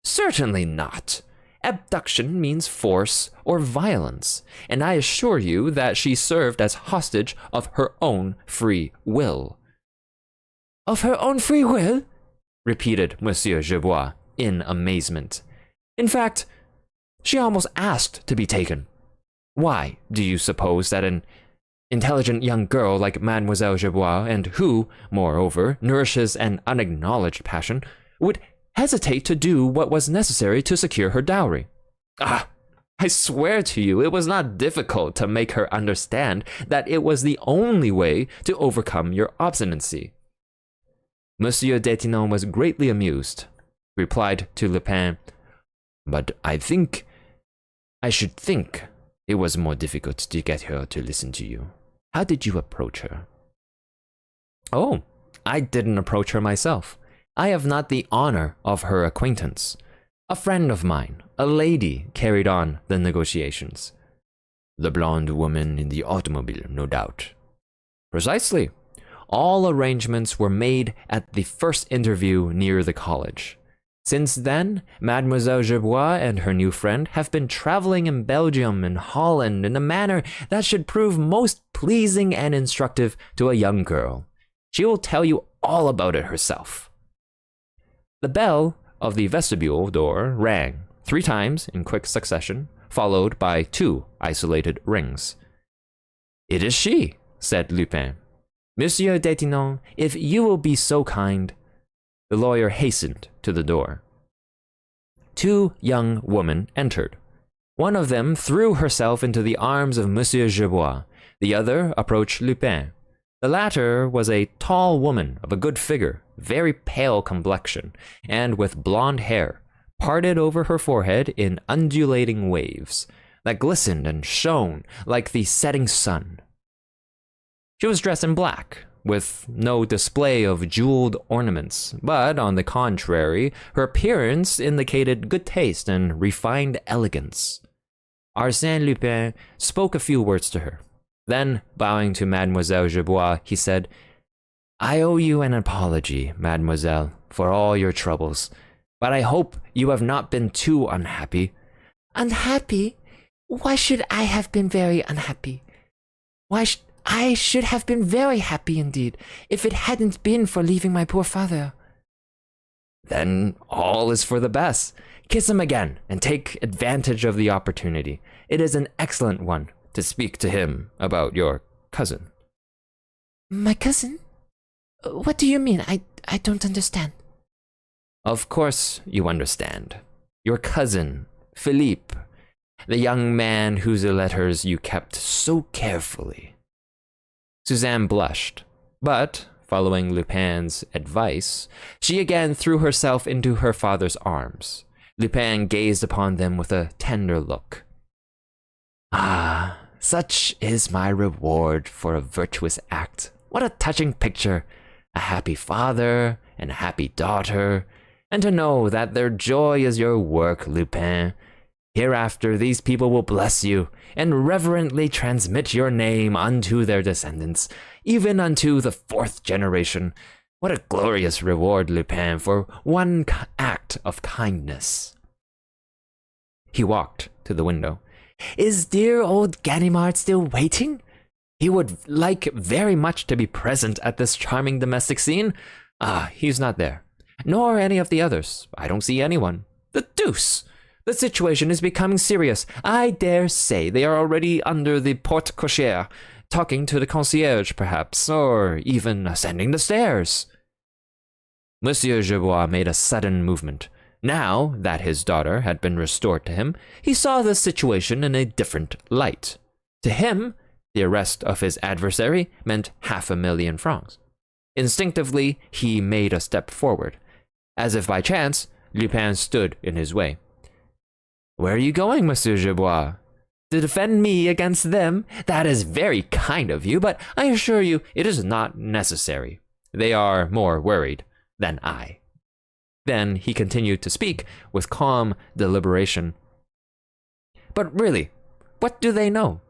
Certainly not. Abduction means force or violence, and I assure you that she served as hostage of her own free will. Of her own free will? Repeated Monsieur Gerbois in amazement. In fact, she almost asked to be taken. Why do you suppose that an intelligent young girl like Mademoiselle Gerbois, and who, moreover, nourishes an unacknowledged passion, would hesitate to do what was necessary to secure her dowry? Ah, I swear to you, it was not difficult to make her understand that it was the only way to overcome your obstinacy. Monsieur Detinon was greatly amused, replied to Lupin, but I should think it was more difficult to get her to listen to you. How did you approach her? Oh, I didn't approach her myself. I have not the honor of her acquaintance. A friend of mine, a lady, carried on the negotiations. The blonde woman in the automobile, no doubt. Precisely. All arrangements were made at the first interview near the college. Since then, Mademoiselle Gerbois and her new friend have been traveling in Belgium and Holland in a manner that should prove most pleasing and instructive to a young girl. She will tell you all about it herself. The bell of the vestibule door rang 3 times in quick succession, followed by 2 isolated rings. It is she, said Lupin. Monsieur Detinon, if you will be so kind. The lawyer hastened to the door. 2 young women entered. One of them threw herself into the arms of Monsieur Gerbois. The other approached Lupin. The latter was a tall woman of a good figure, very pale complexion, and with blonde hair, parted over her forehead in undulating waves, that glistened and shone like the setting sun. She was dressed in black, with no display of jeweled ornaments, but on the contrary, her appearance indicated good taste and refined elegance. Arsène Lupin spoke a few words to her. Then, bowing to Mademoiselle Gerbois, he said, I owe you an apology, mademoiselle, for all your troubles, but I hope you have not been too unhappy. Unhappy? Why should I have been very unhappy? I should have been very happy indeed, if it hadn't been for leaving my poor father. Then all is for the best. Kiss him again, and take advantage of the opportunity. It is an excellent one to speak to him about your cousin. My cousin? What do you mean? I don't understand. Of course you understand. Your cousin, Philippe, the young man whose letters you kept so carefully. Suzanne blushed, but, following Lupin's advice, she again threw herself into her father's arms. Lupin gazed upon them with a tender look. Ah, such is my reward for a virtuous act. What a touching picture! A happy father and a happy daughter, and to know that their joy is your work, Lupin. Hereafter these people will bless you, and reverently transmit your name unto their descendants, even unto the 4th generation. What a glorious reward, Lupin, for one act of kindness. He walked to the window. Is dear old Ganimard still waiting? He would like very much to be present at this charming domestic scene. Ah, he's not there. Nor any of the others. I don't see anyone. The deuce! The situation is becoming serious. I dare say they are already under the porte cochere, talking to the concierge, perhaps, or even ascending the stairs. Monsieur Gerbois made a sudden movement. Now that his daughter had been restored to him, he saw the situation in a different light. To him, the arrest of his adversary meant 500,000 francs. Instinctively, he made a step forward. As if by chance, Lupin stood in his way. Where are you going, Monsieur Gerbois? To defend me against them? That is very kind of you, but I assure you it is not necessary. They are more worried than I. Then he continued to speak with calm deliberation. But really, what do they know?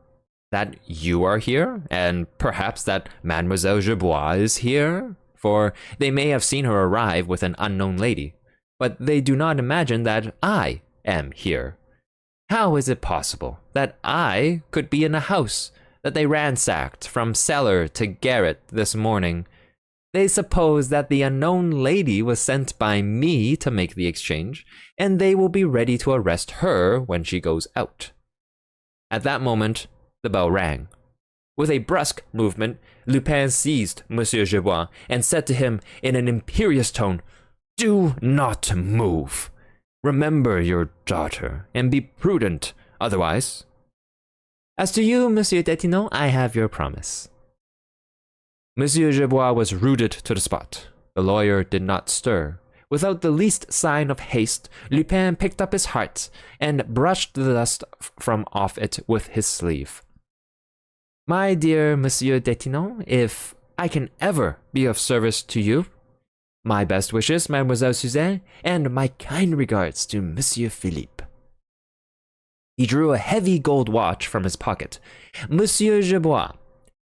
That you are here, and perhaps that Mademoiselle Gerbois is here? For they may have seen her arrive with an unknown lady, but they do not imagine that I am here. How is it possible that I could be in a house that they ransacked from cellar to garret this morning? They suppose that the unknown lady was sent by me to make the exchange, and they will be ready to arrest her when she goes out. At that moment, the bell rang. With a brusque movement, Lupin seized Monsieur Gerbois and said to him in an imperious tone, "Do not move. Remember your daughter, and be prudent, otherwise. As to you, Monsieur Detinon, I have your promise." Monsieur Gerbois was rooted to the spot. The lawyer did not stir. Without the least sign of haste, Lupin picked up his heart and brushed the dust from off it with his sleeve. "My dear Monsieur Detinon, if I can ever be of service to you, my best wishes, Mademoiselle Suzanne, and my kind regards to Monsieur Philippe." He drew a heavy gold watch from his pocket. "Monsieur Gerbois,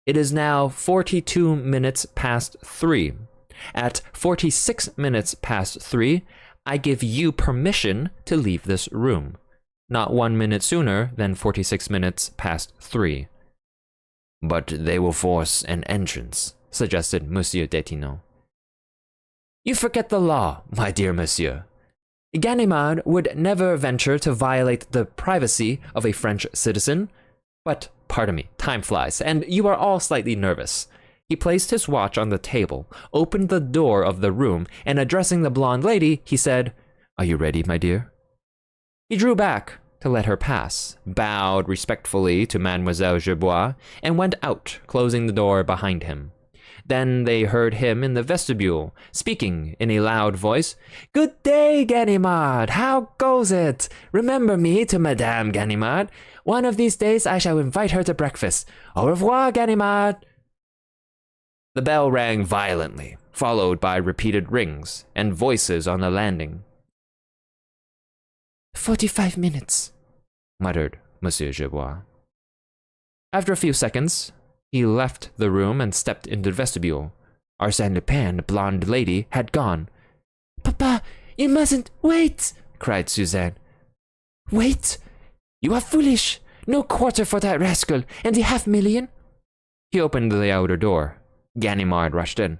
it is now 42 minutes past 3. At 46 minutes past 3, I give you permission to leave this room. Not 1 minute sooner than 46 minutes past 3. "But they will force an entrance," suggested Monsieur Detinon. "You forget the law, my dear monsieur. Ganimard would never venture to violate the privacy of a French citizen. But, pardon me, time flies, and you are all slightly nervous." He placed his watch on the table, opened the door of the room, and addressing the blonde lady, he said, "Are you ready, my dear?" He drew back to let her pass, bowed respectfully to Mademoiselle Gerbois, and went out, closing the door behind him. Then they heard him in the vestibule, speaking in a loud voice. "Good day, Ganimard! How goes it? Remember me to Madame Ganimard. One of these days I shall invite her to breakfast. Au revoir, Ganimard!" The bell rang violently, followed by repeated rings and voices on the landing. 45 minutes, muttered Monsieur Gerbois. After a few seconds, he left the room and stepped into the vestibule. Arsène Lupin, the blonde lady, had gone. "Papa, you mustn't wait!" cried Suzanne. "Wait? You are foolish! No quarter for that rascal, and the 500,000? He opened the outer door. Ganimard rushed in.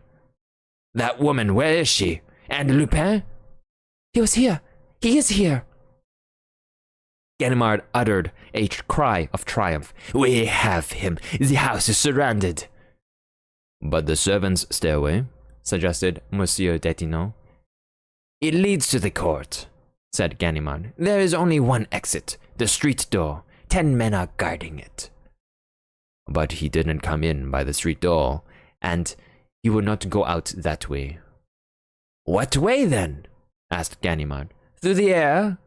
"That woman, where is she? And Lupin?" "He was here. He is here." Ganimard uttered a cry of triumph. "We have him. The house is surrounded." "But the servants' stairway?" suggested Monsieur Detinon. "It leads to the court," said Ganimard. "There is only one exit, the street door. 10 men are guarding it." "But he didn't come in by the street door, and he would not go out that way." "What way, then?" asked Ganimard. "Through the air?"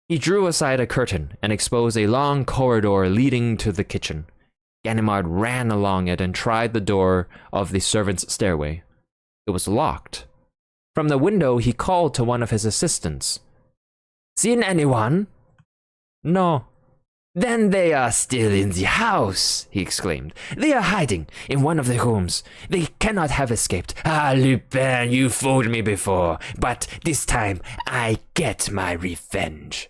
He drew aside a curtain and exposed a long corridor leading to the kitchen. Ganimard ran along it and tried the door of the servants' stairway. It was locked. From the window, he called to one of his assistants. "Seen anyone?" "No." "Then they are still in the house," he exclaimed. "They are hiding in one of the rooms. They cannot have escaped. Ah, Lupin, you fooled me before, but this time I get my revenge."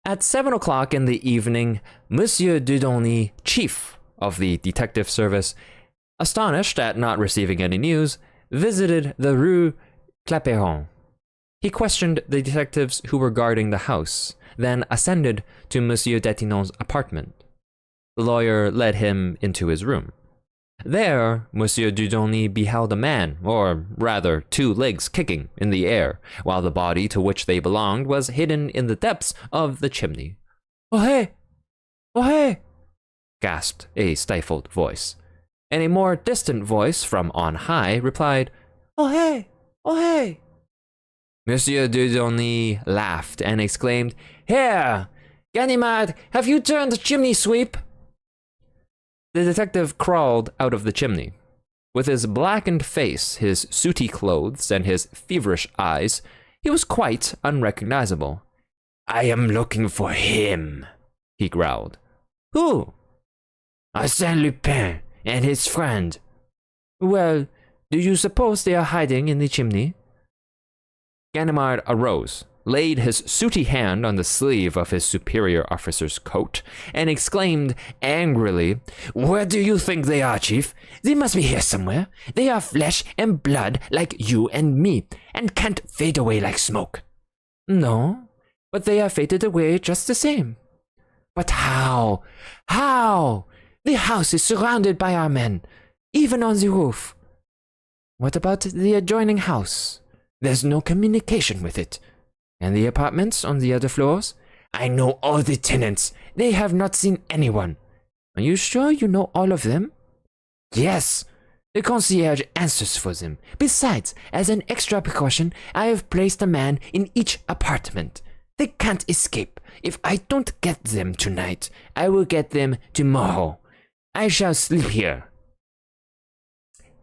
At 7 o'clock in the evening, Monsieur Dieudonné, chief of the detective service, astonished at not receiving any news, visited the Rue Clapeyron. He questioned the detectives who were guarding the house, then ascended to Monsieur Detinon's apartment. The lawyer led him into his room. There, Monsieur Dieudonné beheld a man, or rather 2 legs kicking in the air, while the body to which they belonged was hidden in the depths of the chimney. "Oh hey! Oh hey!" gasped a stifled voice, and a more distant voice from on high replied, "Oh hey! Oh hey!" Monsieur Dieudonné laughed and exclaimed, "Here! Ganimard, have you turned the chimney sweep?" The detective crawled out of the chimney. With his blackened face, his sooty clothes, and his feverish eyes, he was quite unrecognizable. "I am looking for him," he growled. "Who?" "Arsène Lupin and his friend." "Well, do you suppose they are hiding in the chimney?" Ganimard arose, laid his sooty hand on the sleeve of his superior officer's coat, and exclaimed angrily, "Where do you think they are, Chief? They must be here somewhere. They are flesh and blood like you and me, and can't fade away like smoke." "No, but they are faded away just the same." "But how? How? The house is surrounded by our men, even on the roof." "What about the adjoining house?" "There's no communication with it." "And the apartments on the other floors?" "I know all the tenants. They have not seen anyone." "Are you sure you know all of them?" "Yes. The concierge answers for them. Besides, as an extra precaution, I have placed a man in each apartment. They can't escape. If I don't get them tonight, I will get them tomorrow. I shall sleep here."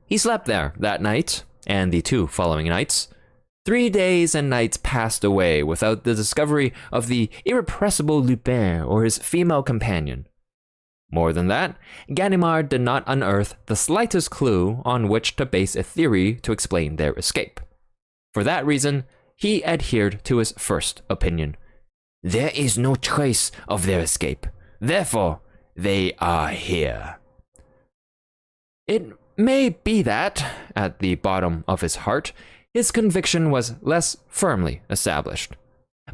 He slept there that night, and the 2 following nights. 3 days and nights passed away without the discovery of the irrepressible Lupin or his female companion. More than that, Ganimard did not unearth the slightest clue on which to base a theory to explain their escape. For that reason, he adhered to his first opinion. There is no trace of their escape. Therefore, they are here. It may be that, at the bottom of his heart, his conviction was less firmly established.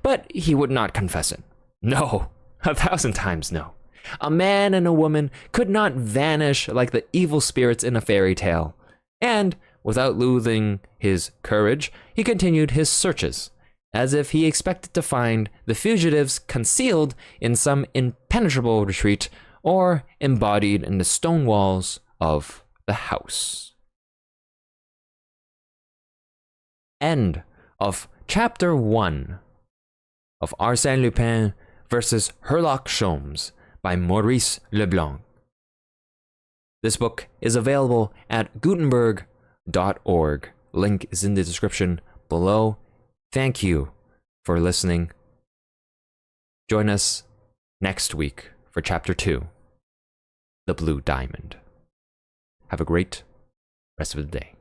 But he would not confess it. No, 1,000 times no. A man and a woman could not vanish like the evil spirits in a fairy tale. And, without losing his courage, he continued his searches, as if he expected to find the fugitives concealed in some impenetrable retreat or embodied in the stone walls of the house. End of Chapter 1 of Arsène Lupin versus Herlock Sholmes by Maurice Leblanc. This book is available at Gutenberg.org. Link is in the description below. Thank you for listening. Join us next week for Chapter 2, The Blue Diamond. Have a great rest of the day.